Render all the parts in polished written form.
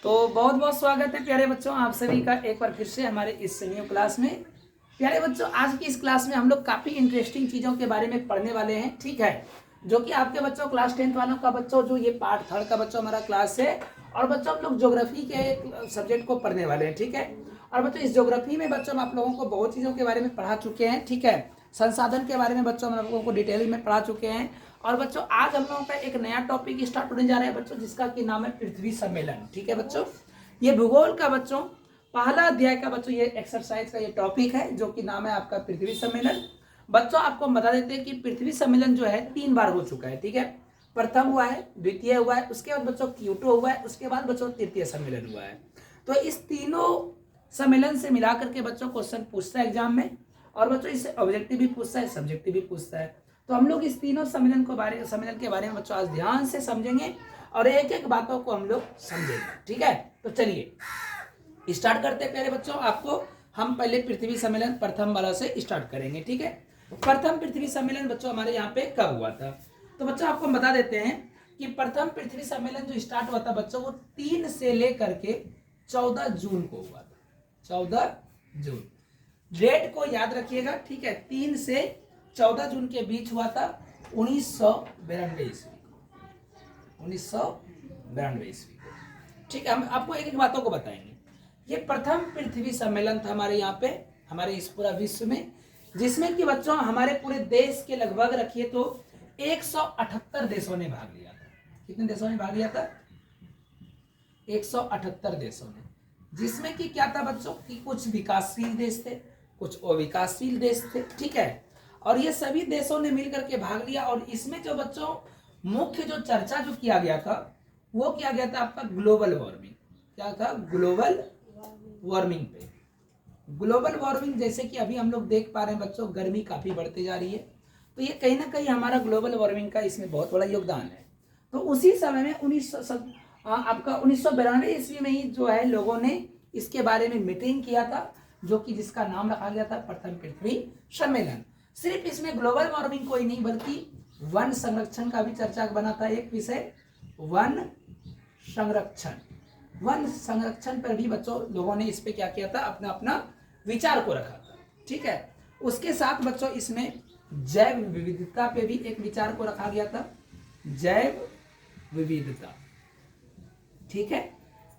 तो बहुत बहुत स्वागत है प्यारे बच्चों आप सभी का एक बार फिर से हमारे इस न्यू क्लास में। प्यारे बच्चों आज की इस क्लास में हम लोग काफ़ी इंटरेस्टिंग चीज़ों के बारे में पढ़ने वाले हैं, ठीक है। जो कि आपके बच्चों क्लास 10th वालों का बच्चों जो ये पार्ट 3 का बच्चों हमारा क्लास है। और बच्चों हम लोग ज्योग्राफी के सब्जेक्ट को पढ़ने वाले हैं, ठीक है। और बच्चों इस ज्योग्राफी में बच्चों हम आप लोगों को बहुत चीज़ों के बारे में पढ़ा चुके हैं, ठीक है। संसाधन के बारे में बच्चों हम लोगों को डिटेल में पढ़ा चुके हैं। और बच्चों आज हम लोगों का एक नया टॉपिक स्टार्ट होने जा रहा है बच्चों, जिसका कि नाम है पृथ्वी सम्मेलन, ठीक है बच्चों। ये भूगोल का बच्चों पहला अध्याय का बच्चों ये एक्सरसाइज का ये टॉपिक है, जो कि नाम है आपका पृथ्वी सम्मेलन। बच्चों आपको बता देते हैं कि पृथ्वी सम्मेलन जो है 3 बार हो चुका है, ठीक है। प्रथम हुआ है, द्वितीय हुआ है, उसके बाद बच्चों Q2 हुआ है, उसके बाद बच्चों तृतीय सम्मेलन हुआ है। तो इस तीनों सम्मेलन से मिला करके बच्चों क्वेश्चन पूछता है एग्जाम में। और बच्चों इससे ऑब्जेक्टिव भी पूछता है, सब्जेक्टिव भी पूछता है। तो हम लोग इस तीनों सम्मेलन के बारे में बच्चों आज ध्यान से समझेंगे और एक एक बातों को हम लोग समझेंगे, ठीक है। तो चलिए स्टार्ट करते हैं प्यारे बच्चों। आपको हम पहले पृथ्वी सम्मेलन प्रथम वाला से स्टार्ट करेंगे, ठीक है। प्रथम पृथ्वी सम्मेलन बच्चों हमारे यहाँ पे कब हुआ था, तो बच्चों आपको बता देते हैं कि प्रथम पृथ्वी सम्मेलन जो स्टार्ट हुआ था बच्चों वो 3 से लेकर के 14 जून को हुआ था। 14 जून डेट को याद रखिएगा, ठीक है। 3 से 14 जून के बीच हुआ था 1992 ईस्वी को, 1992 ईस्वी को, ठीक है। हम आपको एक एक बातों को बताएंगे। ये प्रथम पृथ्वी सम्मेलन था हमारे यहाँ पे, हमारे इस पूरा विश्व में, जिसमें कि बच्चों हमारे पूरे देश के लगभग रखिए तो 178 देशों ने भाग लिया था। कितने देशों ने भाग लिया था? 178 देशों ने, जिसमें कि क्या था बच्चों कि कुछ विकासशील देश थे, कुछ अविकासशील देश थे, ठीक है। और ये सभी देशों ने मिलकर के भाग लिया। और इसमें जो बच्चों मुख्य जो चर्चा जो किया गया था वो किया गया था आपका ग्लोबल वार्मिंग। क्या था? ग्लोबल वार्मिंग पे। ग्लोबल वार्मिंग जैसे कि अभी हम लोग देख पा रहे हैं बच्चों, गर्मी काफी बढ़ती जा रही है, तो ये कहीं ना कहीं हमारा ग्लोबल वार्मिंग का इसमें बहुत बड़ा योगदान है। तो उसी समय में 1992 ईस्वी में ही जो है लोगों ने इसके बारे में मीटिंग किया था, जो कि जिसका नाम रखा गया था प्रथम पृथ्वी सम्मेलन। सिर्फ इसमें ग्लोबल वार्मिंग कोई नहीं बल्कि वन संरक्षण का भी चर्चा बना था एक विषय, वन संरक्षण। वन संरक्षण पर भी बच्चों लोगों ने इस पे क्या किया था, अपना अपना विचार को रखा था, ठीक है। उसके साथ बच्चों इसमें जैव विविधता पे भी एक विचार को रखा गया था, जैव विविधता, ठीक है।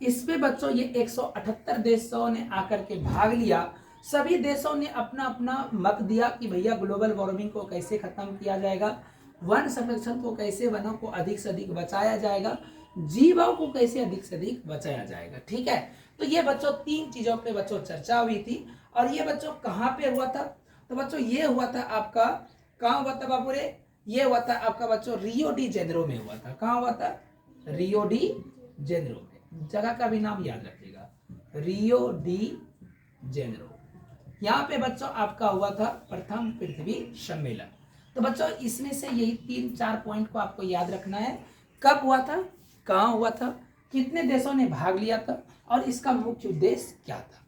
इस पे बच्चों ये 178 देशों ने आकर के भाग लिया। सभी देशों ने अपना अपना मत दिया कि भैया ग्लोबल वार्मिंग को कैसे खत्म किया जाएगा, वन संरक्षण को कैसे, वनों को अधिक से अधिक बचाया जाएगा, जीवों को कैसे अधिक से अधिक बचाया जाएगा, ठीक है। तो ये बच्चों 3 चीजों पे बच्चों चर्चा हुई थी। और ये बच्चों कहाँ पे हुआ था, तो बच्चों ये हुआ था आपका, कहाँ हुआ था बाबू रे? ये हुआ था आपका बच्चों रियो डी जेनेरो में हुआ था। कहाँ हुआ था? रियो डी जेनेरो में। जगह का भी नाम याद रखिएगा, रियो डी जेनेरो। यहाँ पे बच्चों आपका हुआ था प्रथम पृथ्वी सम्मेलन। तो बच्चों इसमें से यही 3-4 पॉइंट को आपको याद रखना है। कब हुआ था, कहाँ हुआ था, कितने देशों ने भाग लिया था और इसका मुख्य उद्देश्य क्या था।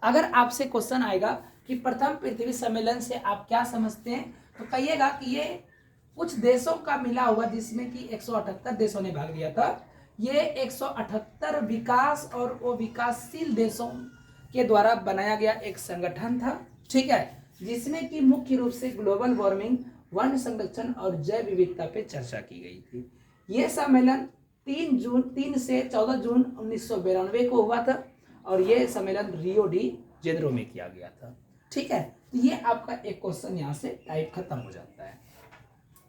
अगर आपसे क्वेश्चन आएगा कि प्रथम पृथ्वी सम्मेलन से आप क्या समझते हैं, तो कहिएगा कि ये कुछ देशों का मिला हुआ, जिसमें कि 178 देशों ने भाग लिया था। ये 178 विकास और विकासशील देशों के द्वारा बनाया गया एक संगठन था, ठीक है, जिसमें कि मुख्य रूप से ग्लोबल वार्मिंग, वन संरक्षण और जैव विविधता पे चर्चा की गई थी। ये सम्मेलन 3 से 14 जून 1992 को हुआ था और ये सम्मेलन रियो डी जेनेरो में किया गया था, ठीक है। तो ये आपका एक क्वेश्चन यहाँ से टाइप खत्म हो जाता है।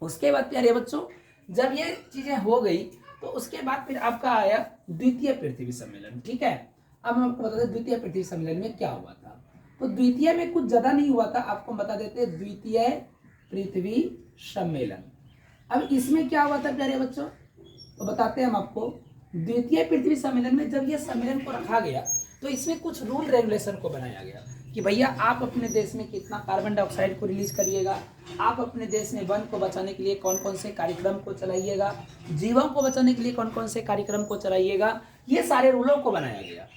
उसके बाद प्यारे बच्चों जब ये चीजें हो गई तो उसके बाद फिर आपका आया द्वितीय पृथ्वी सम्मेलन, ठीक है। अब हम आपको बता दें द्वितीय पृथ्वी सम्मेलन में क्या हुआ था। तो द्वितीय में कुछ ज्यादा नहीं हुआ था, आपको बता देते द्वितीय पृथ्वी सम्मेलन। अब इसमें क्या हुआ था प्यारे बच्चों, तो बताते हैं हम आपको। द्वितीय पृथ्वी सम्मेलन में जब ये सम्मेलन को रखा गया तो इसमें कुछ रूल रेगुलेशन को बनाया गया कि भैया आप अपने देश में कितना कार्बन डाइऑक्साइड को रिलीज करिएगा, आप अपने देश में वन को बचाने के लिए कौन कौन से कार्यक्रम को चलाइएगा, जीवों को बचाने के लिए कौन कौन से कार्यक्रम को चलाइएगा, ये सारे रूलों को बनाया गया।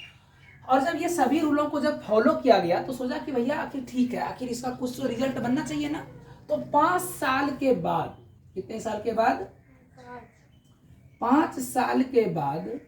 और जब ये सभी रूलों को जब फॉलो किया गया तो सोचा कि भैया आखिर ठीक है, आखिर इसका कुछ तो रिजल्ट बनना चाहिए ना। तो 5 साल के बाद, कितने साल के बाद? 5 साल के बाद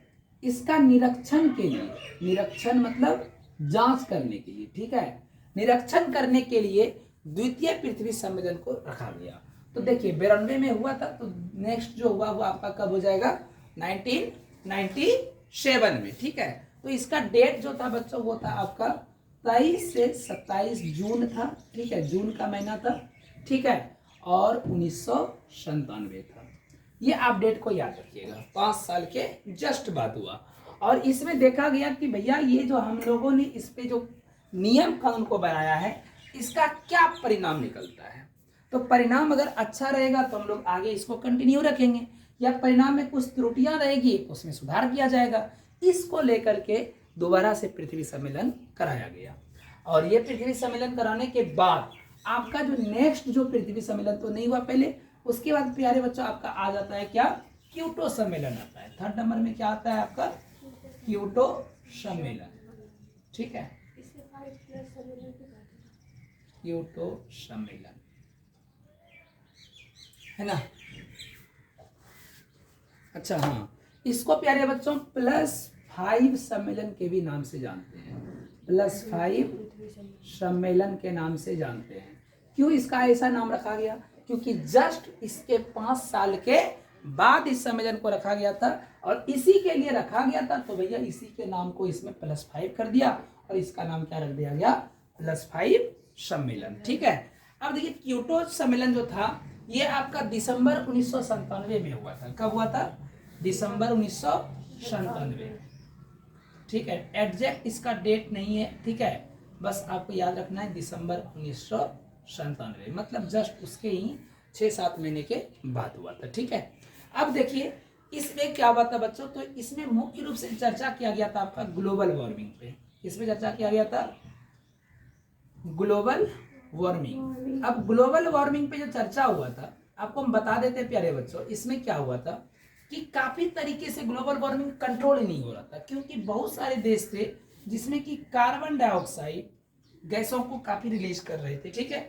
इसका निरीक्षण के लिए, निरीक्षण मतलब जांच करने के लिए, ठीक है, निरीक्षण करने के लिए द्वितीय पृथ्वी सम्मेलन को रखा गया। तो देखिए 92 में हुआ था, तो नेक्स्ट जो हुआ वो आपका कब हो जाएगा 1997 में, ठीक है। तो इसका डेट जो था बच्चों वो था आपका 23 से 27 जून था, ठीक है, जून का महीना था, ठीक है, और 1997 था। ये आप डेट को याद रखिएगा, 5 साल के जस्ट बाद हुआ। और इसमें देखा गया कि भैया ये जो हम लोगों ने इस पे जो नियम कानून को बनाया है इसका क्या परिणाम निकलता है। तो परिणाम अगर अच्छा रहेगा तो हम लोग आगे इसको कंटिन्यू रखेंगे, या परिणाम में कुछ त्रुटियां रहेगी उसमें सुधार किया जाएगा। इसको लेकर के दोबारा से पृथ्वी सम्मेलन कराया गया। और ये पृथ्वी सम्मेलन कराने के बाद आपका जो नेक्स्ट जो पृथ्वी सम्मेलन तो नहीं हुआ पहले, उसके बाद प्यारे बच्चों आपका आ जाता है क्या, क्योटो सम्मेलन आता है। 3rd नंबर में क्या आता है आपका, क्योटो सम्मेलन, ठीक है, क्योटो सम्मेलन है ना। अच्छा हाँ, इसको प्यारे बच्चों +5 सम्मेलन के भी नाम से जानते हैं, +5 सम्मेलन के नाम से जानते हैं। क्यों इसका ऐसा नाम रखा गया, क्योंकि जस्ट इसके 5 साल के बाद इस सम्मेलन को रखा गया था, और इसी के लिए रखा गया था, तो भैया इसी के नाम को इसमें +5 कर दिया, और इसका नाम क्या रख दिया गया, +5 सम्मेलन, ठीक है। अब देखिए क्योटो सम्मेलन जो था ये आपका दिसंबर 1997 में हुआ था। कब हुआ था, दिसंबर 1997, ठीक है, एग्जैक्ट इसका डेट नहीं है, ठीक है, बस आपको याद रखना है दिसंबर 1997, मतलब जस्ट उसके ही 6-7 महीने के बाद हुआ था, ठीक है। अब देखिए इसमें क्या हुआ था बच्चों, तो इसमें मुख्य रूप से चर्चा किया गया था आपका ग्लोबल वार्मिंग पे। इसमें चर्चा किया गया था ग्लोबल वार्मिंग। अब ग्लोबल वार्मिंग पे जो चर्चा हुआ था आपको हम बता देते हैं प्यारे बच्चों, इसमें क्या हुआ था कि काफी तरीके से ग्लोबल वार्मिंग कंट्रोल ही नहीं हो रहा था, क्योंकि बहुत सारे देश थे जिसमें कि कार्बन डाइऑक्साइड गैसों को काफी रिलीज कर रहे थे, ठीक है।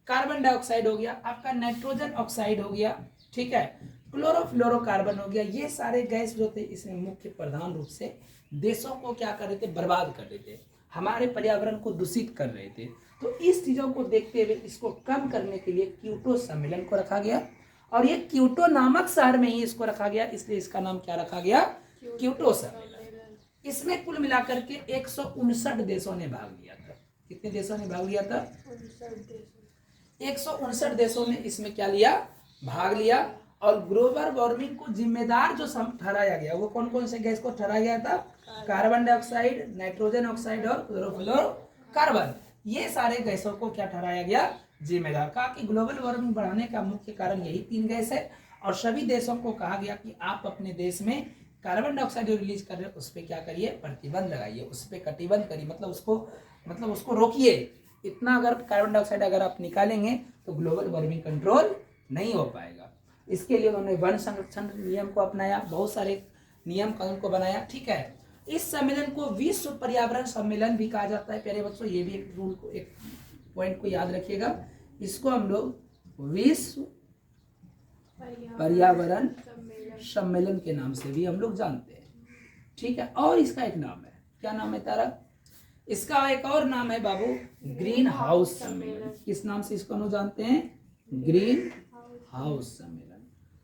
कार्बन डाइऑक्साइड हो गया आपका, नाइट्रोजन ऑक्साइड हो गया, ठीक है, क्लोरोफ्लोरोकार्बन हो गया, ये सारे गैस जो थे इसमें मुख्य प्रधान रूप से देशों को क्या कर रहे थे, बर्बाद कर रहे थे, हमारे पर्यावरण को दूषित कर रहे थे। तो इस चीजों को देखते हुए इसको कम करने के लिए क्योटो सम्मेलन को रखा गया, और ये क्योटो नामक शहर में ही इसको रखा गया, इसलिए इसका नाम क्या रखा गया, क्योटो सम्मेलन। इसमें कुल मिलाकर के 159 देशों ने भाग लिया था। कितने देशों ने भाग लिया था, 159 देशों ने इसमें क्या लिया, भाग लिया। और ग्लोबल वार्मिंग को जिम्मेदार जो ठहराया गया वो कौन कौन से गैस को ठहराया गया था, कार्बन डाइऑक्साइड, नाइट्रोजन ऑक्साइड और क्लोरोफ्लोरोकार्बन, ये सारे गैसों को क्या ठहराया गया, जिम्मेदार। कहा कि ग्लोबल वार्मिंग बढ़ाने का मुख्य कारण यही 3 गैस है, और सभी देशों को कहा गया कि आप अपने देश में कार्बन डाइऑक्साइड जो रिलीज कर रहे हैं उस पर क्या करिए, प्रतिबंध लगाइए, उस पर कटिबंध करिए, मतलब उसको रोकिए। इतना अगर कार्बन डाइऑक्साइड अगर आप निकालेंगे तो ग्लोबल वार्मिंग कंट्रोल नहीं हो पाएगा। इसके लिए उन्होंने वन संरक्षण नियम को अपनाया, बहुत सारे नियम कानून को बनाया, ठीक है। इस सम्मेलन को विश्व पर्यावरण सम्मेलन भी कहा जाता है प्यारे बच्चों, ये भी एक रूल को, एक पॉइंट को याद रखिएगा, इसको हम लोग विश्व पर्यावरण सम्मेलन के नाम से भी हम लोग जानते हैं, ठीक है। और इसका एक नाम है, क्या नाम है तारा, इसका एक और नाम है बाबू, ग्रीन हाउस सम्मेलन। किस नाम से इसको हम लोग जानते हैं, ग्रीन हाउस सम्मेलन।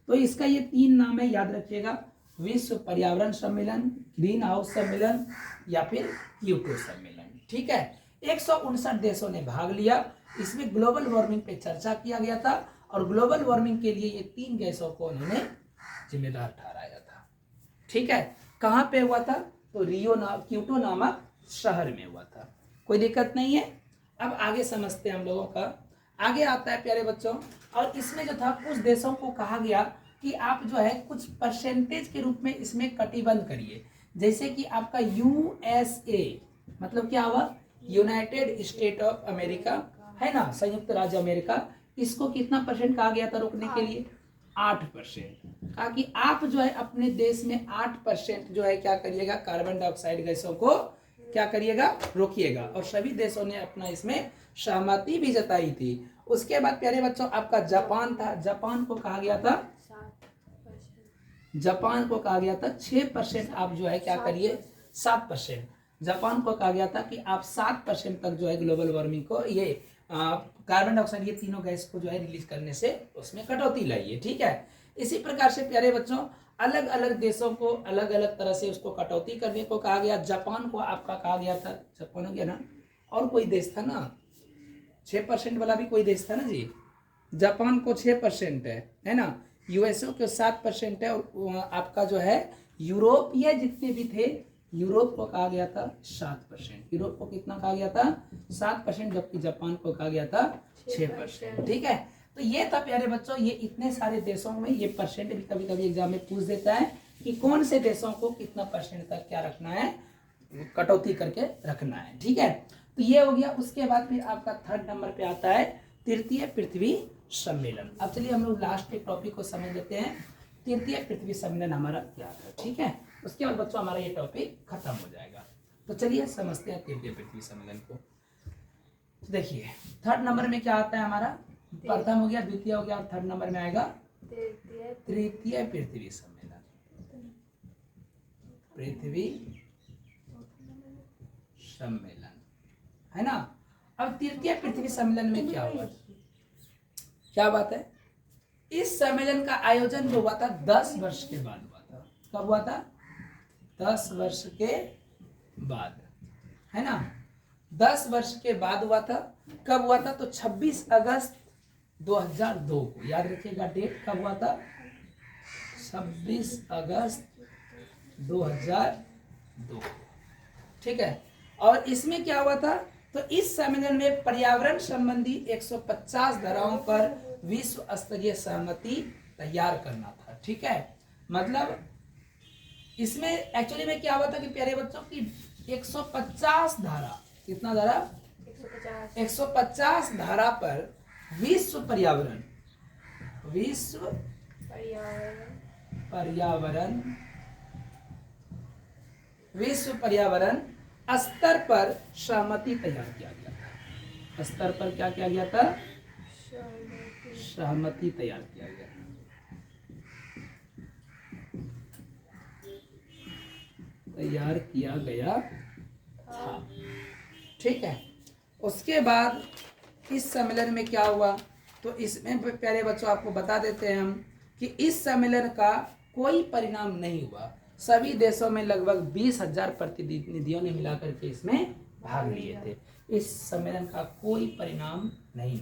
तो इसका ये 3 नाम है, याद रखिएगा, विश्व पर्यावरण सम्मेलन, ग्रीन हाउस सम्मेलन, या फिर क्योटो सम्मेलन, ठीक है। 159 देशों ने भाग लिया, इसमें ग्लोबल वार्मिंग पे चर्चा किया गया था, और ग्लोबल वार्मिंग के लिए ये 3 गैसों को उन्होंने जिम्मेदार ठहराया था, ठीक है। कहाँ पे हुआ था, तो क्योटो नामक शहर में हुआ था, कोई दिक्कत नहीं है। अब आगे समझते हैं हम लोगों का, आगे आता है प्यारे बच्चों, और इसमें जो था कुछ देशों को कहा गया कि आप जो है कुछ परसेंटेज के रूप में इसमें कटिबंध करिए, जैसे कि आपका USA मतलब क्या हुआ, यूनाइटेड स्टेट ऑफ अमेरिका है ना, संयुक्त राज्य अमेरिका, इसको कितना % कहा गया था रोकने के लिए, 8%। कहा कि आप जो है अपने देश में 8% जो है क्या करिएगा, कार्बन डाइऑक्साइड गैसों को क्या करिएगा, रोकिएगा, और सभी देशों ने अपना इसमें सहमति भी जताई थी। उसके बाद प्यारे बच्चों आपका जापान था, जापान को कहा गया था, जापान को कहा गया था 6% आप जो है क्या करिए 7%। जापान को कहा गया था कि आप 7% तक जो है ग्लोबल वार्मिंग को ये कार्बन डाइऑक्साइड ये तीनों गैस को जो है रिलीज करने से उसमें कटौती लाइए। ठीक है, इसी प्रकार से प्यारे बच्चों अलग अलग देशों को अलग अलग तरह से उसको कटौती करने को कहा गया। जापान को आपका कहा गया था, जापान हो गया ना, और कोई देश था ना 6% वाला भी कोई देश था ना जी। जापान को 6% है ना, यूएसए को 7% है, और आपका जो है यूरोपीय जितने भी थे यूरोप को कहा गया था 7%। यूरोप को कितना कहा गया था 7%, जबकि जापान को कहा गया था 6%। ठीक है, तो ये था प्यारे बच्चों, ये इतने सारे देशों में ये परसेंट भी कभी कभी एग्जाम में पूछ देता है कि कौन से देशों को कितना परसेंट तक क्या रखना है, कटौती करके रखना है। ठीक है, तो ये हो गया। उसके बाद फिर आपका 3rd नंबर पे आता है तृतीय पृथ्वी सम्मेलन। अब चलिए हम लोग लास्ट के टॉपिक को समझ लेते हैं, तृतीय पृथ्वी सम्मेलन हमारा क्या था। ठीक है, उसके बाद बच्चों हमारा ये टॉपिक खत्म हो जाएगा। तो चलिए समझते हैं तृतीय पृथ्वी सम्मेलन को। तो देखिए 3rd नंबर में क्या आता है हमारा, प्रथम हो गया, द्वितीय हो गया, और 3rd नंबर में आएगा तृतीय पृथ्वी सम्मेलन। पृथ्वी सम्मेलन है ना। अब तृतीय पृथ्वी सम्मेलन में क्या हुआ, क्या बात है, इस सम्मेलन का आयोजन जो हुआ था 10 वर्ष के बाद हुआ था। कब हुआ था, 10 वर्ष के बाद, है ना, 10 वर्ष के बाद हुआ था। कब हुआ था, तो 26 अगस्त 2002 को, याद रखिएगा डेट कब हुआ था, 26 अगस्त 2002। ठीक है, और इसमें क्या हुआ था, तो इस सम्मेलन में पर्यावरण संबंधी 150 धाराओं पर विश्व स्तरीय सहमति तैयार करना था। ठीक है, मतलब इसमें एक्चुअली में क्या हुआ था कि प्यारे बच्चों की 150 धारा, कितना धारा, 150 धारा पर विश्व पर्यावरण स्तर पर सहमति तैयार किया गया था। स्तर पर क्या किया गया था, सहमति तैयार किया गया। था। ठीक है, उसके बाद इस सम्मेलन में क्या हुआ, तो इसमें प्यारे बच्चों आपको बता देते हैं हम कि इस सम्मेलन का कोई परिणाम नहीं हुआ। सभी देशों में लगभग 20,000 प्रतिनिधियों ने मिलाकर के इसमें भाग लिए थे। इस सम्मेलन का कोई परिणाम नहीं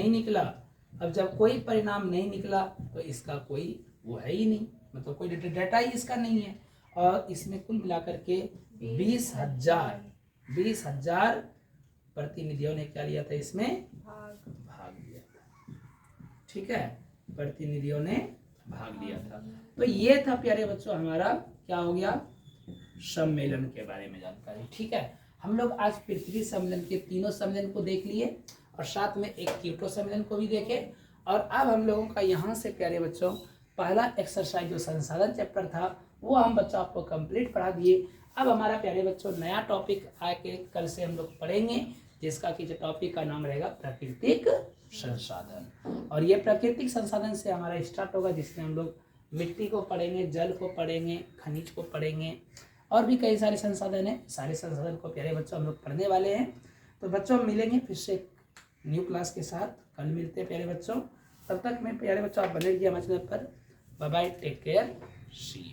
निकला। अब जब कोई परिणाम नहीं निकला तो इसका कोई वो है ही नहीं, मतलब कोई डाटा ही इसका नहीं है। और इसमें कुल मिलाकर के 20,000 प्रतिनिधियों ने क्या लिया था, इसमें भाग लिया था। ठीक है, प्रतिनिधियों ने भाग लिया था। तो ये था प्यारे बच्चों हमारा क्या हो गया, सम्मेलन के बारे में जानकारी। ठीक है, हम लोग आज पृथ्वी सम्मेलन के तीनों सम्मेलन को देख लिए और साथ में एक क्योटो सम्मेलन को भी देखे। और अब हम लोगों का यहाँ से प्यारे बच्चों पहला एक्सरसाइज जो संसाधन चैप्टर था वो हम बच्चों आपको कंप्लीट पढ़ा दिए। अब हमारा प्यारे बच्चों नया टॉपिक आके कल से हम लोग पढ़ेंगे, जिसका कि जो टॉपिक का नाम रहेगा प्राकृतिक संसाधन। और ये प्राकृतिक संसाधन से हमारा स्टार्ट होगा, जिसमें हम लोग मिट्टी को पढ़ेंगे, जल को पढ़ेंगे, खनिज को पढ़ेंगे, और भी कई सारे संसाधन हैं। सारे संसाधन को प्यारे बच्चों हम लोग पढ़ने वाले हैं। तो बच्चों मिलेंगे फिर से न्यू क्लास के साथ, कल मिलते हैं प्यारे बच्चों। तब तक मैं प्यारे बच्चों आप बने रहिए हमारे चैनल पर। Bye bye, take care, see you.